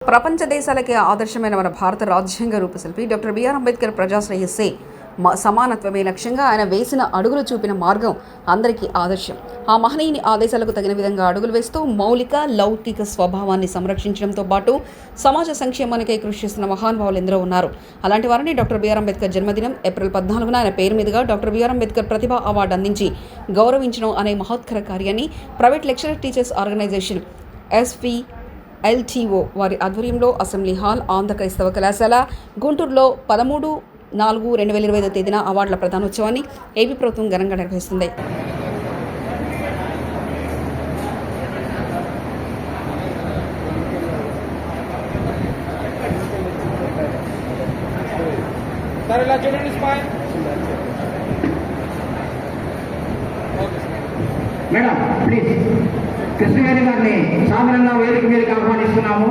ప్రపంచ దేశాలకే ఆదర్శమైన మన భారత రాజ్యాంగ రూపశిల్పి డాక్టర్ బిఆర్ అంబేద్కర్ ప్రజాశ్రేయస్సే సమానత్వమే లక్ష్యంగా ఆయన వేసిన అడుగులు చూపిన మార్గం అందరికీ ఆదర్శం. ఆ మహనీయుని ఆదేశాలకు తగిన విధంగా అడుగులు వేస్తూ మౌలిక లౌకిక స్వభావాన్ని సంరక్షించడంతో పాటు సమాజ సంక్షేమానికై కృషి చేస్తున్న మహానుభావులు ఎందరో ఉన్నారు. అలాంటి వారిని డాక్టర్ బిఆర్ అంబేద్కర్ జన్మదినం ఏప్రిల్ 14న ఆయన పేరు మీదుగా డాక్టర్ బిఆర్ అంబేద్కర్ ప్రతిభా అవార్డు అందించి గౌరవించడం అనే మహోత్కర కార్యాన్ని ప్రైవేట్ లెక్చరర్ టీచర్స్ ఆర్గనైజేషన్ ఎస్పీఎల్టీఓ వారి ఆధ్వర్యంలో అసెంబ్లీ హాల్ ఆంధ్ర క్రైస్తవ కళాశాల గుంటూరులో 13/4/2025 తేదీన అవార్డుల ప్రదానోత్సవాన్ని ఏపీ ప్రభుత్వం ఘనంగా నిర్వహిస్తుంది. మేడం ప్లీజ్ కృష్ణ గారి గారిని సాధారణంగా వేదిక మీదకి ఆహ్వానిస్తున్నాము.